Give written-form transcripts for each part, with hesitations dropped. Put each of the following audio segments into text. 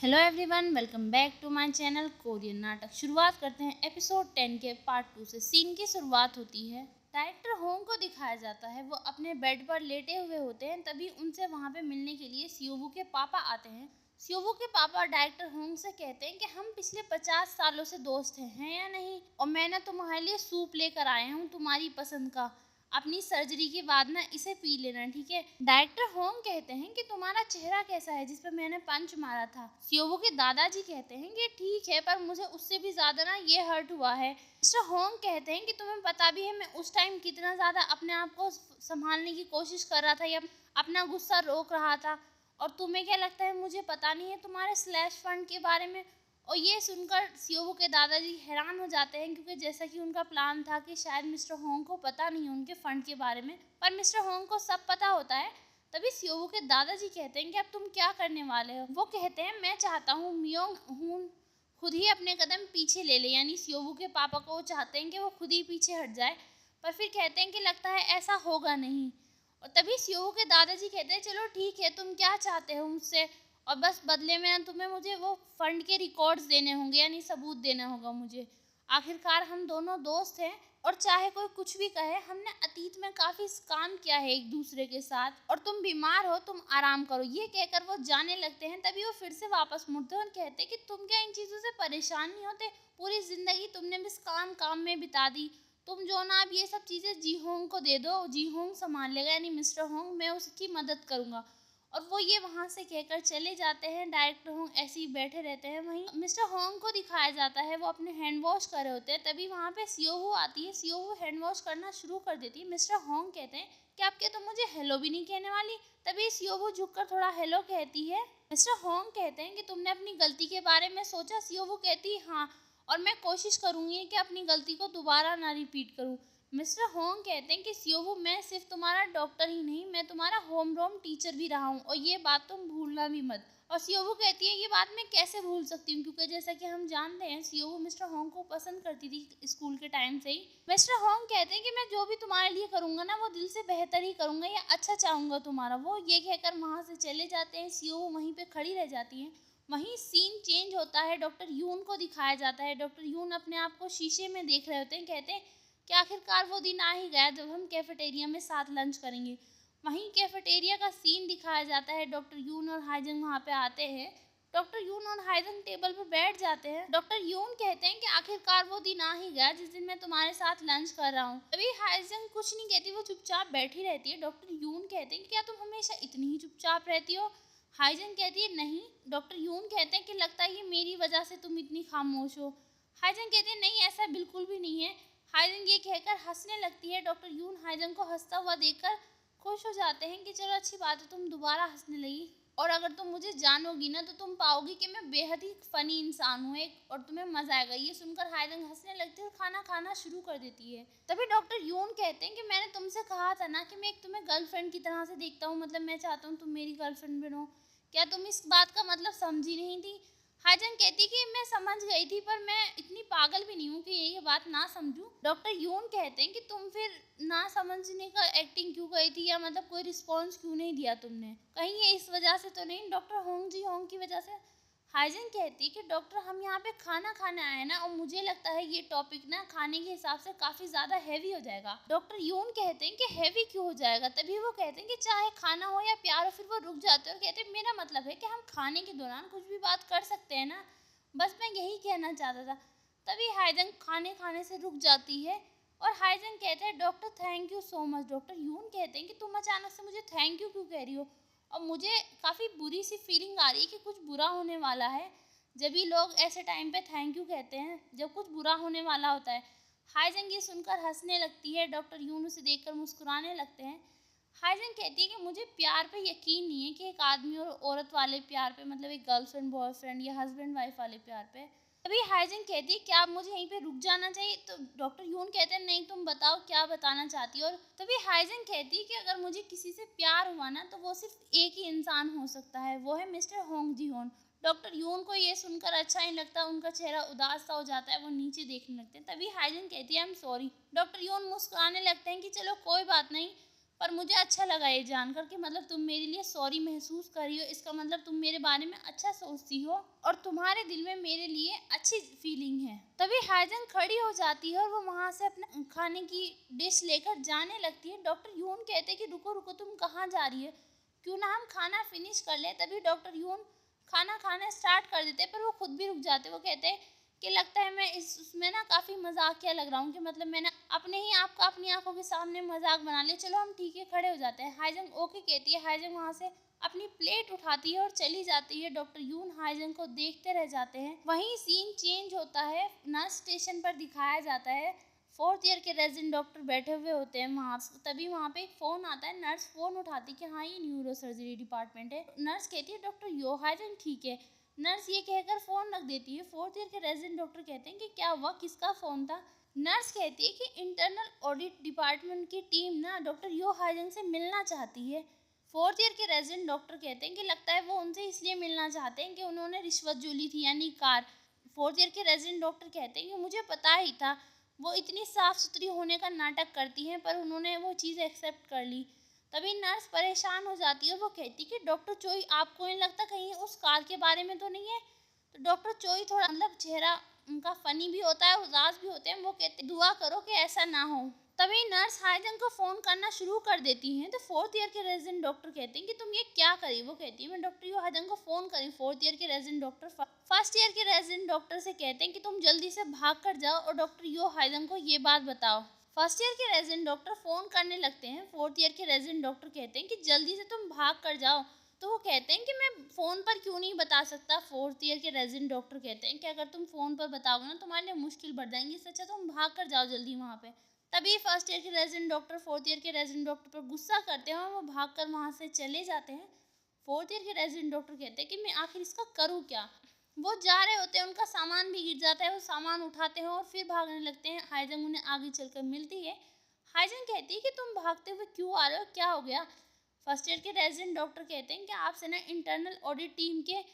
Hello everyone, welcome back to my channel Korean नाटक। शुरुआत करते हैं एपिसोड 10 के पार्ट 2 से। सीन की शुरुआत होती है, डायरेक्टर होंग को दिखाया जाता है। वो अपने बेड पर लेटे हुए होते हैं, तभी उनसे वहाँ पे मिलने के लिए सियोवू के पापा आते हैं। सियोवू के पापा डायरेक्टर होंग से कहते हैं कि हम पिछले 50 सालों से दोस्त हैं या नहीं, और मैंने तुम्हारे लिए सूप लेकर आया हूँ तुम्हारी पसंद का। अपनी सर्जरी के बाद ना इसे पी लेना, ठीक है। डायरेक्टर होंग कहते हैं कि तुम्हारा चेहरा कैसा है जिस पर मैंने पंच मारा था। सियोवू के दादाजी कहते हैं कि ठीक है, पर मुझे उससे भी ज्यादा ना ये हर्ट हुआ है। मिस्टर होंग कहते हैं कि तुम्हें पता भी है मैं उस टाइम कितना ज्यादा अपने आप को संभालने की कोशिश कर रहा था या अपना गुस्सा रोक रहा था, और तुम्हें क्या लगता है मुझे पता नहीं है तुम्हारे स्लैश फंड के बारे में। और ये सुनकर सियोवू के दादाजी हैरान हो जाते हैं, क्योंकि जैसा कि उनका प्लान था कि शायद मिस्टर होंग को पता नहीं है उनके फंड के बारे में, पर मिस्टर होंग को सब पता होता है। तभी सियोवू के दादाजी कहते हैं कि अब तुम क्या करने वाले हो। वो कहते हैं मैं चाहता हूँ मियोंग हून खुद ही अपने कदम पीछे ले ले, यानी सियोवू के पापा को वो चाहते हैं कि वो खुद ही पीछे हट जाए, पर फिर कहते हैं कि लगता है ऐसा होगा नहीं। और तभी सियोवू के दादाजी कहते हैं चलो ठीक है, तुम क्या चाहते हो मुझसे, और बस बदले में ना तुम्हें मुझे वो फंड के रिकॉर्ड्स देने होंगे, यानी सबूत देना होगा मुझे। आखिरकार हम दोनों दोस्त हैं, और चाहे कोई कुछ भी कहे, हमने अतीत में काफी काम किया है एक दूसरे के साथ, और तुम बीमार हो, तुम आराम करो। ये कहकर वो जाने लगते हैं। तभी वो फिर से वापस मुड़ते हैं और कहते हैं कि तुम क्या इन चीजों से परेशान नहीं होते? पूरी जिंदगी तुमने बस काम काम में बिता दी। तुम जो ना अब ये सब चीजें जी होंग को दे दो, जी होंग संभाल लेगा, यानी मिस्टर होंग, मैं उसकी मदद करूंगा। और वो ये वहाँ से कहकर चले जाते हैं। डायरेक्टर होंग ऐसे ही बैठे रहते हैं। वहीं मिस्टर होंग को दिखाया जाता है, वो अपने हैंड वॉश कर रहे होते हैं। तभी वहाँ पे सियोवू आती है। सियोवू हैंड वॉश करना शुरू कर देती है। मिस्टर होंग कहते हैं कि आप क्या तो मुझे हेलो भी नहीं कहने वाली? तभी सियोवू झुककर थोड़ा हेलो कहती है। मिस्टर होंग कहते हैं कि तुमने अपनी गलती के बारे में सोचा? सियोवू कहती है हाँ, और मैं कोशिश करूंगी कि अपनी गलती को दोबारा ना रिपीट करूं। मिस्टर होंग कहते हैं कि सियोवू, मैं सिर्फ तुम्हारा डॉक्टर ही नहीं, मैं तुम्हारा होम रोम टीचर भी रहा हूँ, और ये बात तुम भूलना भी मत। और सियोवू कहती है ये बात मैं कैसे भूल सकती हूँ, क्योंकि जैसा कि हम जानते हैं सियोवू मिस्टर होंग को पसंद करती थी स्कूल के टाइम से ही। मिस्टर होंग कहते हैं कि मैं जो भी तुम्हारे लिए करूंगा ना, वो दिल से बेहतर ही करूंगा या अच्छा चाहूंगा तुम्हारा। वो ये कहकर वहाँ से चले जाते हैं। सियोवू वहीं पे खड़ी रह जाती है। वहीं सीन चेंज होता है। डॉक्टर यून को दिखाया जाता है। डॉक्टर यून अपने आप को शीशे में देख रहे होते हैं। कहते हैं कि आखिरकार वो दिन आ ही गया जब हम कैफेटेरिया में साथ लंच करेंगे। वहीं कैफेटेरिया का सीन दिखाया जाता है। डॉक्टर यून और हाइजंग वहाँ पे आते हैं। डॉक्टर यून और हाइजंग टेबल पर बैठ जाते हैं। डॉक्टर यून कहते हैं कि आखिरकार वो दिन आ ही गया जिस दिन मैं तुम्हारे साथ लंच कर रहा हूँ। तभी हाइजंग कुछ नहीं कहती, वो चुपचाप बैठी रहती है। डॉक्टर यून कहते हैं कि क्या तुम हमेशा इतनी ही चुपचाप रहती हो? हाइजन कहती है नहीं। डॉक्टर यून कहते हैं कि लगता है ये मेरी वजह से तुम इतनी खामोश हो। हाइजन कहते हैं नहीं, ऐसा बिल्कुल भी नहीं है। हाइजन ये कहकर हंसने लगती है। डॉक्टर यून हाइजन को हंसता हुआ देखकर खुश हो जाते हैं कि चलो अच्छी बात है, तुम दोबारा हंसने लगी, और अगर तुम मुझे जानोगी ना तो तुम पाओगी कि मैं बेहद ही फनी इंसान हूँ एक, और तुम्हें मजा आएगा। ये सुनकर हाइजन हंसने लगती है और खाना खाना शुरू कर देती है। तभी डॉक्टर यून कहते हैं कि मैंने तुमसे कहा था ना कि मैं एक तुम्हें गर्लफ्रेंड की तरह से देखता हूँ, मतलब मैं चाहता हूँ तुम मेरी गर्लफ्रेंड बनो। क्या तुम इस बात का मतलब समझी नहीं थी? हाइजन कहती कि मैं समझ गई थी, पर मैं इतनी पागल भी नहीं हूँ कि ये बात ना समझूं। डॉक्टर यून कहते हैं कि तुम फिर ना समझने का एक्टिंग क्यों गई थी, या मतलब कोई रिस्पॉन्स क्यों नहीं दिया तुमने? कहीं ये इस वजह से तो नहीं, डॉक्टर होंग जी होंग की वजह से? हाइजन कहती है कि डॉक्टर हम यहाँ पे खाना खाने आए हैं ना, और मुझे लगता है ये टॉपिक ना खाने के हिसाब से काफी ज्यादा हैवी हो जाएगा। डॉक्टर यून कहते हैं कि हैवी क्यों हो जाएगा? तभी वो कहते हैं कि चाहे खाना हो या प्यार हो। फिर वो रुक जाते हैं और कहते हैं मेरा मतलब है कि हम खाने के दौरान कुछ भी बात कर सकते हैं ना, बस मैं यही कहना चाहता था। तभी हाइजन खाने खाने से रुक जाती है, और हाइजन कहते हैं doctor thank you so much. Doctor यून कहते हैं कि तुम अचानक से मुझे थैंक यू क्यों कह रही हो? और मुझे काफ़ी बुरी सी फीलिंग आ रही है कि कुछ बुरा होने वाला है। जब भी लोग ऐसे टाइम पे थैंक यू कहते हैं जब कुछ बुरा होने वाला होता है। हाइजन ये सुनकर हंसने लगती है। डॉक्टर यून उसे देखकर मुस्कुराने लगते हैं। हाइजन कहती है कि मुझे प्यार पे यकीन नहीं है, कि एक आदमी और औरत वाले प्यार पे, मतलब एक गर्लफ्रेंड बॉयफ्रेंड या हस्बैंड वाइफ वाले प्यार पे। तभी हाइजन कहती है क्या आप मुझे यहीं पे रुक जाना चाहिए? तो डॉक्टर यून कहते हैं नहीं, तुम बताओ क्या बताना चाहती हो। और तभी हाइजन कहती है कि अगर मुझे किसी से प्यार हुआ ना, तो वो सिर्फ एक ही इंसान हो सकता है, वो है मिस्टर होंग जी होन। डॉक्टर यून को ये सुनकर अच्छा नहीं लगता, उनका चेहरा उदास सा हो जाता है, वो नीचे देखने लगते हैं। तभी हाइजन कहती है आई एम सॉरी। डॉक्टर यून मुस्कुराने लगते हैं कि चलो कोई बात नहीं, पर मुझे अच्छा लगा ये जानकर कि मतलब तुम मेरे लिए सॉरी महसूस कर रही हो, इसका मतलब तुम मेरे बारे में अच्छा सोचती हो और तुम्हारे दिल में मेरे लिए अच्छी फीलिंग है। तभी हाइजन खड़ी हो जाती है और वो वहाँ से अपने खाने की डिश लेकर जाने लगती है। डॉक्टर यून कहते हैं कि रुको रुको, तुम कहाँ जा रही है, क्यों ना हम खाना फिनिश कर ले। तभी डॉक्टर यून खाना खाना स्टार्ट कर देते हैं, पर वो खुद भी रुक जाते। वो कहते हैं कि लगता है मैं उसमें ना काफ़ी मजाकिया लग रहा हूँ, कि मतलब मैंने अपने ही आप का अपनी आंखों के सामने मजाक बना लिया, चलो हम ठीक है खड़े हो जाते हैं। हाइजंग ओके कहती है। हाइजंग वहाँ से अपनी प्लेट उठाती है और चली जाती है। डॉक्टर यून हाइजंग को देखते रह जाते हैं। वहीं सीन चेंज होता है, नर्स स्टेशन पर दिखाया जाता है। 4th ईयर के रेजिडेंट डॉक्टर बैठे हुए होते हैं वहाँ। तभी वहाँ पे एक फ़ोन आता है। नर्स फ़ोन उठाती कि हाँ ये न्यूरो सर्जरी डिपार्टमेंट है। नर्स कहती है डॉक्टर यो हाइजन ठीक है। नर्स ये कहकर फ़ोन रख देती है। 4th ईयर के रेजिडेंट डॉक्टर कहते हैं कि क्या हुआ, किसका फ़ोन था। नर्स कहती है कि इंटरनल ऑडिट डिपार्टमेंट की टीम ना डॉक्टर यो हाइजन से मिलना चाहती है। 4th ईयर के रेजिडेंट डॉक्टर कहते हैं कि लगता है वो उनसे इसलिए मिलना चाहते हैं कि उन्होंने रिश्वत जो ली थी, यानी कार। 4th ईयर के रेजिडेंट डॉक्टर कहते हैं कि मुझे पता ही था, वो इतनी साफ सुथरी होने का नाटक करती हैं, पर उन्होंने वो चीज़ एक्सेप्ट कर ली। तभी नर्स परेशान हो जाती है और वो कहती कि डॉक्टर चोई, आपको नहीं लगता कहीं उस कार के बारे में तो नहीं है। तो डॉक्टर चोई थोड़ा मतलब चेहरा उनका फनी भी होता है, उदास भी होते हैं। वो कहते दुआ करो कि ऐसा ना हो। तभी नर्स हाइजन को फ़ोन करना शुरू कर देती हैं। तो 4th ईयर के रेजिडेंट डॉक्टर कहते हैं कि तुम ये क्या करी। वो कहती है मैं डॉक्टर यू हाइजन को फ़ोन करी। 4th ईयर के रेजिडेंट डॉक्टर 1st ईयर के रेजिडेंट डॉक्टर से कहते हैं कि तुम जल्दी से भाग कर जाओ और डॉक्टर यो हाइजन को ये बात बताओ। 1st ईयर के रेजिडेंट डॉक्टर फ़ोन करने लगते हैं। 4th ईयर के रेजिडेंट डॉक्टर कहते हैं कि जल्दी से तुम भाग कर जाओ। तो वो कहते हैं कि मैं फ़ोन पर क्यों नहीं बता सकता। 4th ईयर के रेजिडेंट डॉक्टर कहते हैं कि अगर तुम फ़ोन पर बताओगे ना तुम्हारे लिए मुश्किल बढ़ जाएंगी, इससे अच्छा तुम भाग कर जाओ जल्दी वहाँ पे। तभी 1st ईयर के रेजिडेंट डॉक्टर 4th ईयर के रेजिडेंट डॉक्टर पर गुस्सा करते हैं और वो भागकर वहाँ से चले जाते हैं। 4th ईयर के रेजिडेंट डॉक्टर कहते हैं कि मैं आखिर इसका करूँ क्या। वो जा रहे होते हैं, उनका सामान भी गिर जाता है, वो सामान उठाते हैं और फिर भागने लगते हैं। हाइजंग उन्हें आगे चलकर मिलती है। हाइजंग कहती है कि तुम भागते हुए क्यों आ रहे हो, क्या हो गया। 1st ईयर के रेजिडेंट डॉक्टर कहते हैं कि आपसे ना इंटरनल ऑडिट टीम के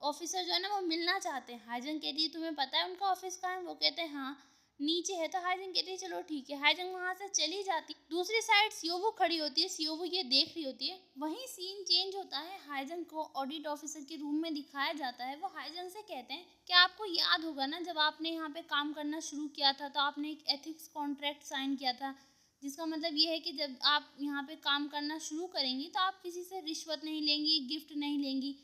ऑफिसर जो है ना वो मिलना चाहते हैं। हाइजंग कहती है तुम्हें पता है उनका ऑफिस कहाँ है। वो कहते हैं हाँ नीचे है। तो हाइजंग कहती है चलो ठीक है। हाइजंग वहाँ से चली जाती। दूसरी साइड सियोवो खड़ी होती है। सियोवो ये देख रही होती है। वहीं सीन चेंज होता है। हाइजंग को ऑडिट ऑफिसर के रूम में दिखाया जाता है। वो हाइजंग से कहते हैं कि आपको याद होगा ना जब आपने यहाँ पे काम करना शुरू किया था तो आपने एक एथिक्स कॉन्ट्रैक्ट साइन किया था, जिसका मतलब ये है कि जब आप यहाँ पे काम करना शुरू करेंगी तो आप किसी से रिश्वत नहीं लेंगी, गिफ्ट नहीं लेंगी।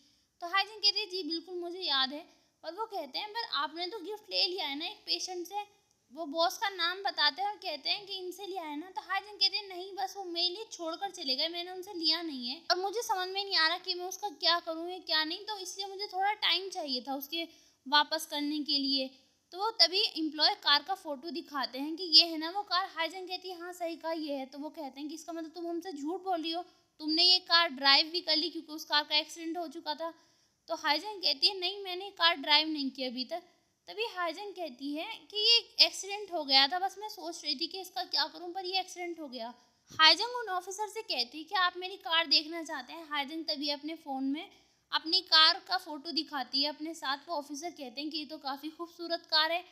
तो हाइजन कहती है जी बिल्कुल मुझे याद है। पर वो कहते हैं पर आपने तो गिफ्ट ले लिया है ना एक पेशेंट से। वो बॉस का नाम बताते हैं और कहते हैं कि इनसे लिया है ना। तो हाइजन कहते हैं नहीं, बस वो मेरे लिए छोड़कर चले गए, मैंने उनसे लिया नहीं है और मुझे समझ में नहीं आ रहा कि मैं उसका क्या करूँ या क्या नहीं, तो इसलिए मुझे थोड़ा टाइम चाहिए था उसके वापस करने के लिए। तो वो तभी एम्प्लॉय कार का फोटो दिखाते हैं कि ये है ना वो कार। हाइजन कहती है हाँ सही कहा ये है। तो वो कहते हैं कि इसका मतलब तुम हमसे झूठ बोल रही हो, तुमने ये कार ड्राइव भी कर ली क्योंकि उस कार का एक्सीडेंट हो चुका था। तो हाइजन कहती है नहीं मैंने कार ड्राइव नहीं की अभी तक। तभी हाइजन कहती है कि ये एक्सीडेंट हो गया था, बस मैं सोच रही थी कि इसका क्या करूं, पर ये एक्सीडेंट हो गया। हाइजन उन ऑफिसर से कहती है कि आप मेरी कार देखना चाहते हैं। हाइजन तभी अपने फ़ोन में अपनी कार का फोटो दिखाती है अपने साथ। वो ऑफिसर कहते हैं कि ये तो काफ़ी खूबसूरत कार है।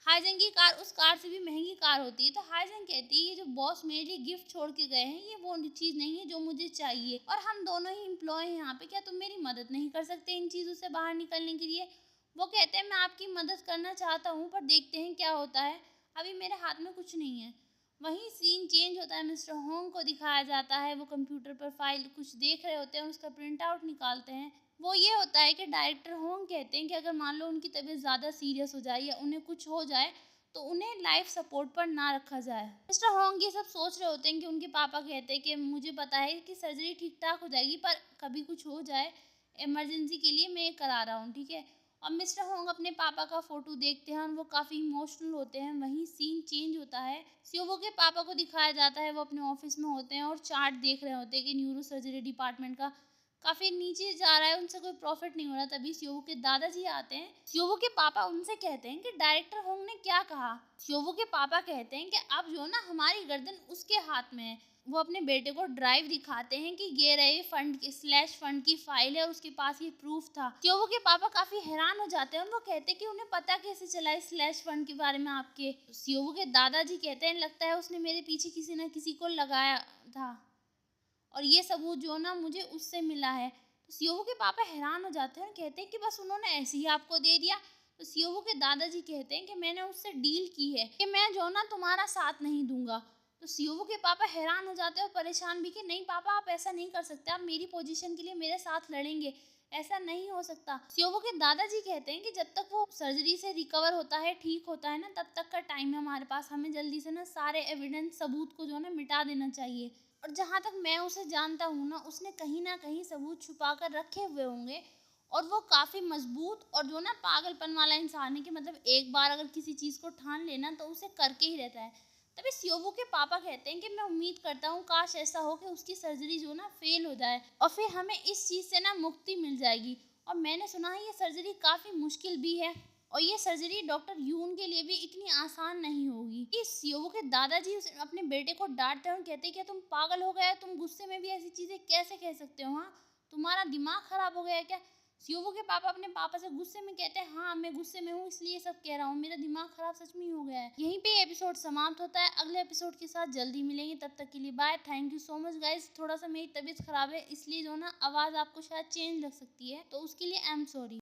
हाइजन की कार उस कार से भी महंगी कार होती है। तो हाइजन कहती है ये जो बॉस मेरे लिए गिफ्ट छोड़ के गए हैं ये वो चीज़ नहीं है जो मुझे चाहिए, और हम दोनों ही एम्प्लॉय हैं यहाँ पे, क्या तुम मेरी मदद नहीं कर सकते इन चीज़ों से बाहर निकलने के लिए। वो कहते हैं मैं आपकी मदद करना चाहता हूँ पर देखते हैं क्या होता है, अभी मेरे हाथ में कुछ नहीं है। वहीं सीन चेंज होता है। मिस्टर होंग को दिखाया जाता है। वो कंप्यूटर पर फाइल कुछ देख रहे होते हैं, उसका प्रिंट आउट निकालते हैं। वो ये होता है कि डायरेक्टर होंग कहते हैं कि अगर मान लो उनकी तबीयत ज़्यादा सीरियस हो जाए या उन्हें कुछ हो जाए तो उन्हें लाइफ सपोर्ट पर ना रखा जाए। मिस्टर होंग ये सब सोच रहे होते हैं कि उनके पापा कहते हैं कि मुझे पता है कि सर्जरी ठीक ठाक हो जाएगी पर कभी कुछ हो जाए इमरजेंसी के लिए मैं करा रहा हूँ, ठीक है। और मिस्टर होंग अपने पापा का फोटो देखते हैं और वो काफ़ी इमोशनल होते हैं। वहीं सीन चेंज होता है। सियोवो के पापा को दिखाया जाता है। वो अपने ऑफिस में होते हैं और चार्ट देख रहे होते हैं कि न्यूरो सर्जरी डिपार्टमेंट का काफ़ी नीचे जा रहा है, उनसे कोई प्रॉफिट नहीं हो रहा। तभी सियोवो के दादाजी आते हैं। सियोवो के पापा उनसे कहते हैं कि डायरेक्टर होंग ने क्या कहा। सियोवो के पापा कहते हैं कि अब जो ना हमारी गर्दन उसके हाथ में है। वो अपने बेटे को ड्राइव दिखाते हैं कि ये रहे फंड की स्लैश फंड की फाइल है और उसके पास ये प्रूफ था। सियोवो के पापा काफ़ी हैरान हो जाते हैं और वो कहते हैं कि उन्हें पता कैसे चला इस स्लैश फंड के बारे में आपके। सियोवो के दादाजी कहते हैं लगता है उसने मेरे पीछे किसी न किसी को लगाया था। और ये सबूत जो ना मुझे उससे मिला है। तो सियोवू के पापा हैरान हो जाते हैं और कहते हैं कि बस उन्होंने ऐसे ही आपको दे दिया। तो सियोवू के दादाजी कहते हैं कि मैंने उससे डील की है कि मैं जो ना तुम्हारा साथ नहीं दूंगा। तो सियोवू के पापा हैरान हो जाते हैं और परेशान भी कि नहीं पापा, आप ऐसा नहीं कर सकते, आप मेरी पोजीशन के लिए मेरे साथ लड़ेंगे, ऐसा नहीं हो सकता। सियोवू के दादाजी कहते हैं कि जब तक वो सर्जरी से रिकवर होता है, ठीक होता है ना, तब तक का टाइम है हमारे पास, हमें जल्दी से ना सारे एविडेंस सबूत को जो ना मिटा देना चाहिए। और जहाँ तक मैं उसे जानता हूँ ना, उसने कहीं ना कहीं सबूत छुपा कर रखे हुए होंगे। और वो काफ़ी मजबूत और जो ना पागलपन वाला इंसान है कि मतलब एक बार अगर किसी चीज़ को ठान लेना तो उसे करके ही रहता है। तभी सियोवू के पापा कहते हैं कि मैं उम्मीद करता हूँ काश ऐसा हो कि उसकी सर्जरी जो ना फेल हो जाए और फिर हमें इस चीज़ से ना मुक्ति मिल जाएगी। और मैंने सुना है ये सर्जरी काफ़ी मुश्किल भी है और ये सर्जरी डॉक्टर यून के लिए भी इतनी आसान नहीं होगी। कि सियोवू के दादाजी अपने बेटे को डांटते हैं और कहते हैं कि तुम पागल हो गया, तुम गुस्से में भी ऐसी चीज़ें कैसे कह सकते हो, हाँ तुम्हारा दिमाग खराब हो गया है क्या। सियोवू के पापा अपने पापा से गुस्से में कहते हैं हाँ मैं गुस्से में हूँ इसलिए सब कह रहा हूँ, मेरा दिमाग खराब सच में ही हो गया है। यहीं पे एपिसोड समाप्त होता है। अगले एपिसोड के साथ जल्दी मिलेंगे, तब तक के लिए bye. Thank you so much guys. थोड़ा सा मेरी तबीयत खराब है इसलिए जो ना आवाज़ आपको शायद चेंज लग सकती है, तो उसके लिए आई एम सॉरी।